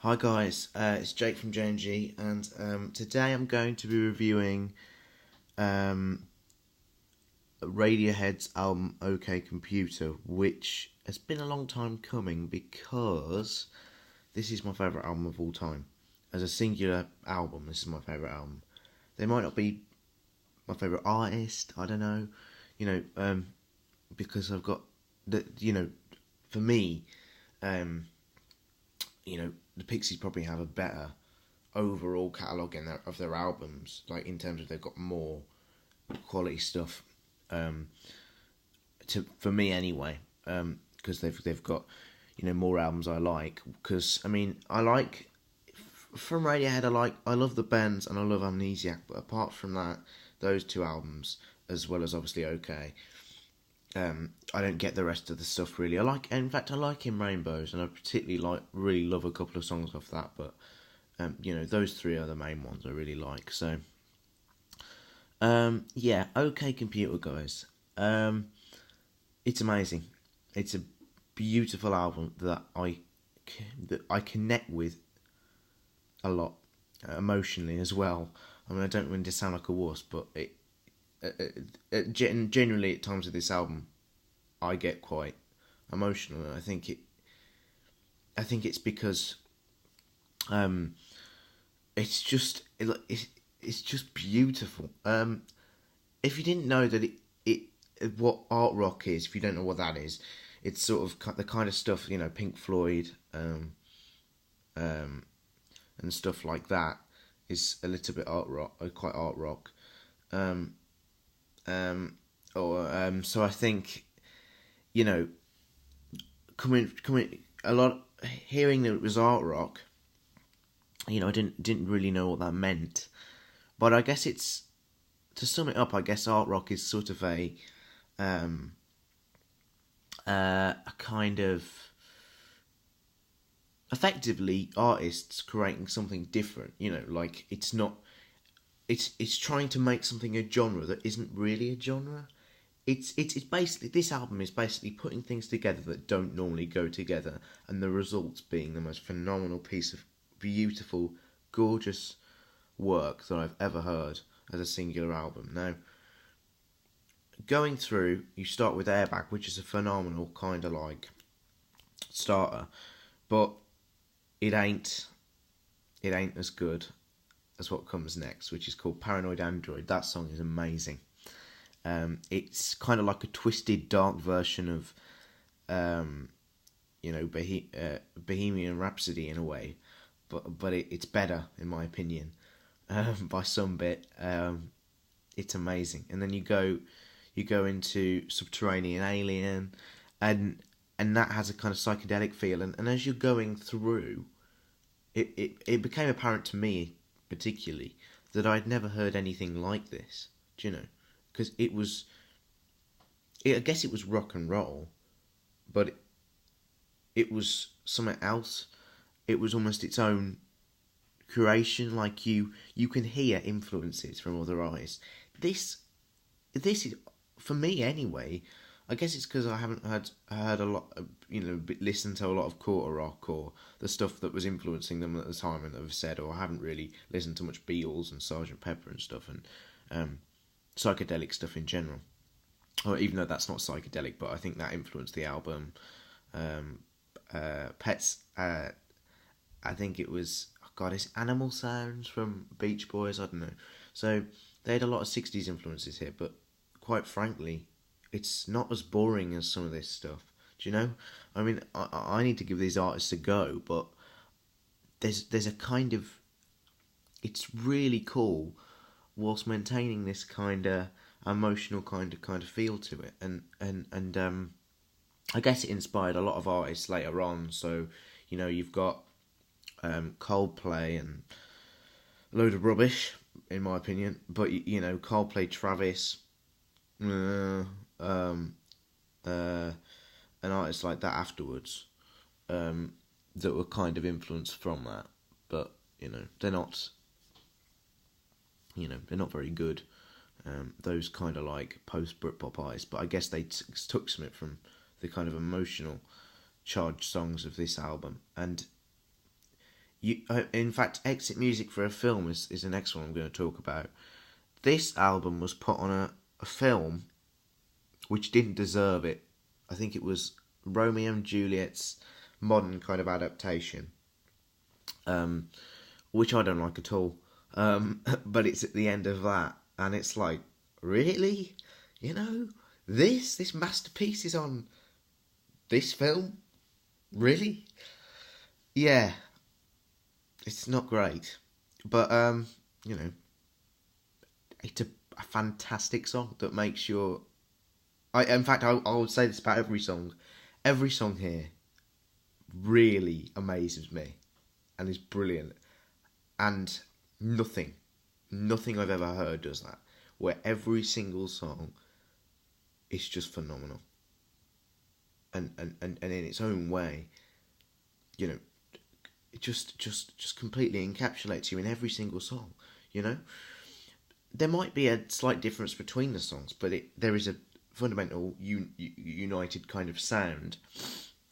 Hi guys, it's Jake from J&G, and today I'm going to be reviewing um, Radiohead's album OK Computer, which has been a long time coming because this is my favourite album of all time. As a singular album, this is my favourite album. They might not be my favourite artist, I don't know, you know, because I've got, for me, um, the Pixies probably have a better overall catalogue of their albums, like in terms of they've got more quality stuff. For me anyway, because they've got more albums I like. Because I mean, I like from Radiohead. I love the Bends and I love Amnesiac, but apart from that, those two albums, as well as obviously OK. I don't get the rest of the stuff really. In fact, I like In Rainbows, and I particularly really love a couple of songs off that. But those three are the main ones I really like. So, yeah, OK Computer, guys. It's amazing. It's a beautiful album that I connect with a lot emotionally as well. I mean, I don't mean to sound like a wuss, but generally at times with this album, I get quite emotional, and I think it's because it's just beautiful. If you didn't know that it what art rock is, if you don't know what that is, it's sort of the kind of stuff Pink Floyd, and stuff like that is a little bit art rock, quite art rock. Um, so I think you know coming a lot hearing that it was art rock. I didn't really know what that meant, but I guess it's to sum it up. I guess art rock is sort of um, a kind of effectively artists creating something different. Like it's trying to make something a genre that isn't really a genre. It's basically, this album is basically putting things together that don't normally go together, and the results being the most phenomenal piece of beautiful, gorgeous work that I've ever heard as a singular album. Now, going through, you start with Airbag, which is a phenomenal kind of like starter, but it ain't as good as what comes next, which is called Paranoid Android. That song is amazing. It's kind of like a twisted, dark version of, Bohemian Rhapsody in a way, but it's better in my opinion. By some bit, it's amazing. And then you go into Subterranean Alien, and that has a kind of psychedelic feel. And as you're going through, it became apparent to me particularly that I'd never heard anything like this. Do you know? Because I guess it was rock and roll, but it was something else. It was almost its own creation. Like you can hear influences from other artists. This is, for me anyway. I guess it's because I haven't heard a lot, listened to a lot of quarter rock or the stuff that was influencing them at the time, and I've said, or I haven't really listened to much Beatles and Sergeant Pepper and stuff, and psychedelic stuff in general. Or even though that's not psychedelic, but I think that influenced the album. Pets. I think it was, oh God, it's Animal Sounds from Beach Boys. I don't know. So they had a lot of '60s influences here, but quite frankly, it's not as boring as some of this stuff. Do you know? I mean, I need to give these artists a go, but there's a kind of, it's really cool whilst maintaining this kind of emotional kind of feel to it, and I guess it inspired a lot of artists later on. So you've got Coldplay and a load of rubbish in my opinion, but Coldplay, Travis, and artists like that afterwards, that were kind of influenced from that, but they're not. They're not very good. Those kind of like post Britpop artists, but I guess they took something from the kind of emotional charged songs of this album, and In fact, exit music for a film is the next one I'm going to talk about. This album was put on a film which didn't deserve it. I think it was Romeo and Juliet's modern kind of adaptation, which I don't like at all. But it's at the end of that, and it's like, really, this masterpiece is on this film, really? Yeah, it's not great, but it's a fantastic song that makes your. In fact, I would say this about every song. Every song here really amazes me, and is brilliant. And nothing I've ever heard does that. Where every single song is just phenomenal, and in its own way, it just completely encapsulates you in every single song. There might be a slight difference between the songs, but there is a fundamental united kind of sound.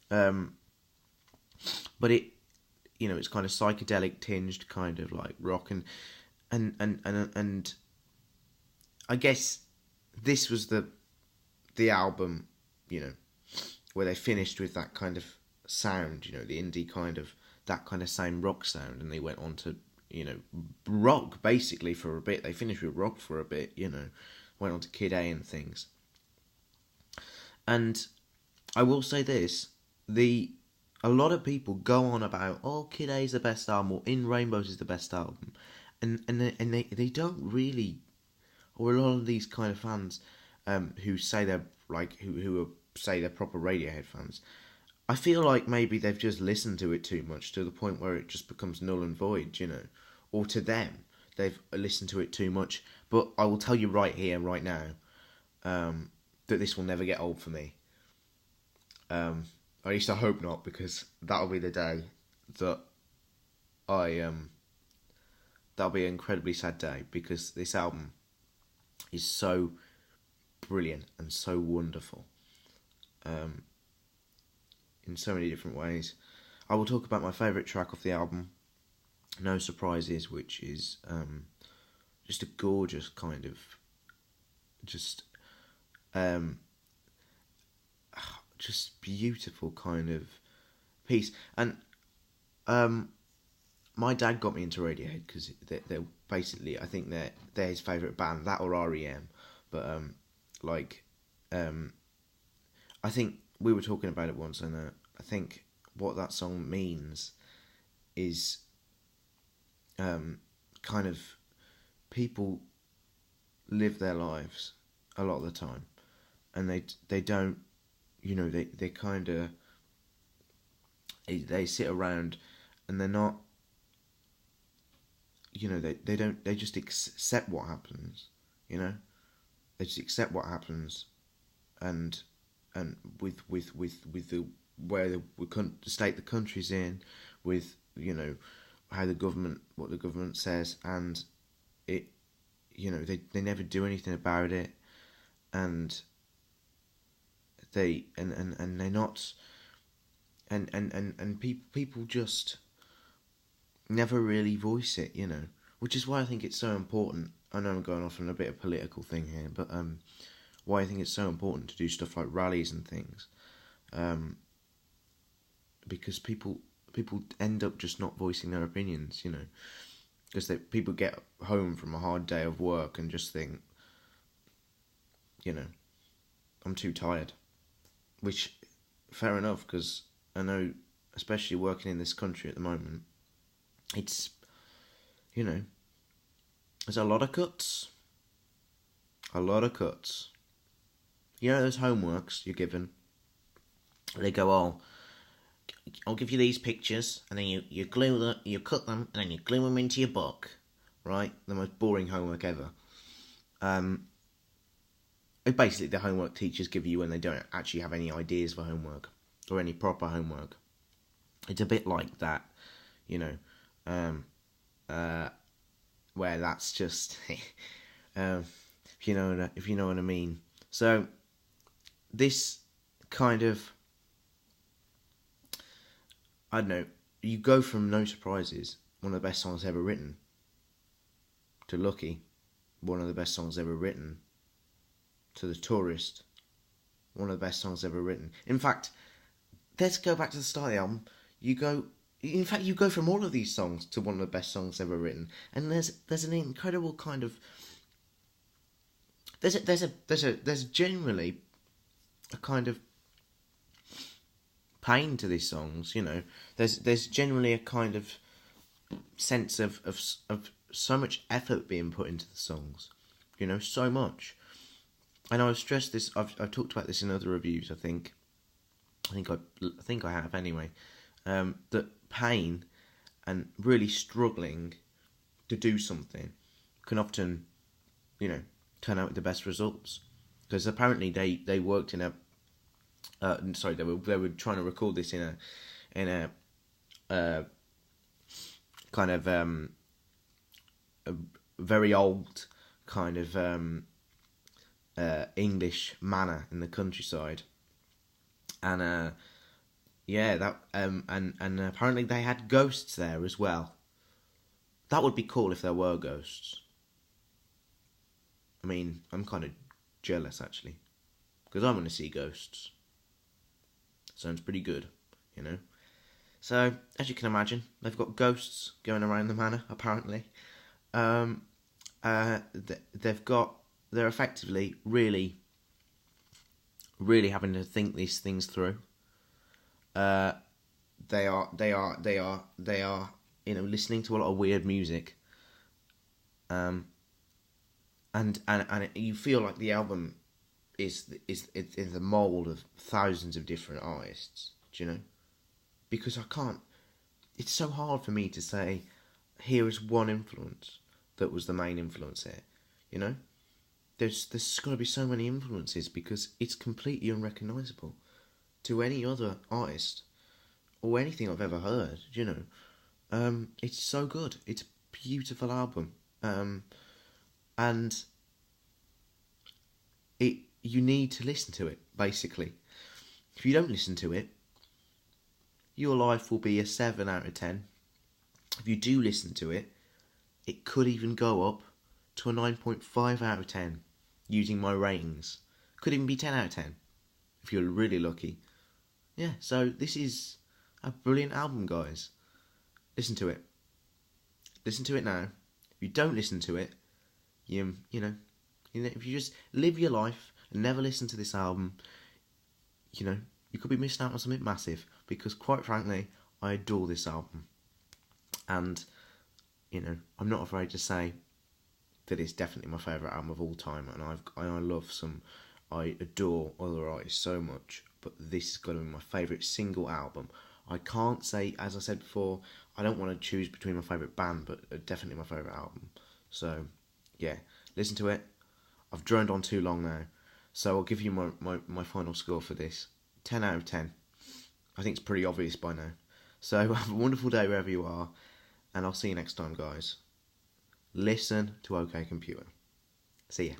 But it's kind of psychedelic tinged, kind of like rock, and I guess this was the album, where they finished with that kind of sound, the indie kind of, that kind of same rock sound, and they went on to, rock basically for a bit. They finished with rock for a bit, went on to Kid A and things. And I will say this, a lot of people go on about, Kid A is the best album, or In Rainbows is the best album, and they don't really, or a lot of these kind of fans, who say they're like who say they're proper Radiohead fans, I feel like maybe they've just listened to it too much to the point where it just becomes null and void, or to them they've listened to it too much. But I will tell you right here, right now, that this will never get old for me. At least I hope not, because that'll be the day that that'll be an incredibly sad day, because this album is so brilliant and so wonderful, in so many different ways. I will talk about my favourite track off the album, No Surprises, which is just a gorgeous kind of just beautiful kind of piece. And my dad got me into Radiohead because they're basically, I think they're his favourite band, that or REM. But I think we were talking about it once, and I think what that song means is kind of, people live their lives a lot of the time, and they don't, they kind of, they sit around and they're not, they just accept what happens, they just accept what happens, and with the where the state the country's in, with how what the government says, and it, they never do anything about it, and they're not, and people just never really voice it, which is why I think it's so important. I know I'm going off on a bit of political thing here, but why I think it's so important to do stuff like rallies and things, because people end up just not voicing their opinions, because people get home from a hard day of work and just think, I'm too tired, which, fair enough, because I know, especially working in this country at the moment, it's, there's a lot of cuts. Those homeworks you're given, they go, I'll give you these pictures, and then you glue them, you cut them, and then you glue them into your book, right? The most boring homework ever. It's basically the homework teachers give you when they don't actually have any ideas for homework, or any proper homework. It's a bit like that, where that's just, if you know what I mean. So this kind of, I don't know, you go from No Surprises, one of the best songs ever written, to Lucky, one of the best songs ever written, to The Tourist, one of the best songs ever written. In fact, let's go back to the start of the album. You go from all of these songs to one of the best songs ever written, and there's an incredible kind of there's generally a kind of pain to these songs. There's generally a kind of sense of so much effort being put into the songs, so much. And I've stressed this. I've talked about this in other reviews. I think I have anyway. That pain and really struggling to do something can often, turn out with the best results. Because apparently they worked in a. They were trying to record this in a kind of a very old kind of English manor in the countryside, and and apparently they had ghosts there as well. That would be cool if there were ghosts. I mean, I'm kind of jealous actually, because I want to see ghosts. Sounds pretty good, So, as you can imagine, they've got ghosts going around the manor, apparently. They're effectively really, really having to think these things through. They are, listening to a lot of weird music. And you feel like the album is the mould of thousands of different artists, because it's so hard for me to say, here is one influence that was the main influence here, There's got to be so many influences because it's completely unrecognisable to any other artist or anything I've ever heard, It's so good. It's a beautiful album. And you need to listen to it, basically. If you don't listen to it, your life will be a 7 out of 10. If you do listen to it, it could even go up to a 9.5 out of 10 using my ratings. Could even be 10 out of 10 if you're really lucky. Yeah, so this is a brilliant album, guys. Listen to it. Listen to it now. If you don't listen to it, if you just live your life and never listen to this album, you could be missing out on something massive, because quite frankly, I adore this album. And, I'm not afraid to say that it's definitely my favourite album of all time, and I adore other artists so much, but this has got to be my favourite single album. I can't say, as I said before, I don't want to choose between my favourite band, but definitely my favourite album. So, yeah, listen to it. I've droned on too long now, so I'll give you my final score for this. 10 out of 10. I think it's pretty obvious by now. So have a wonderful day wherever you are, and I'll see you next time, guys. Listen to OK Computer. See ya.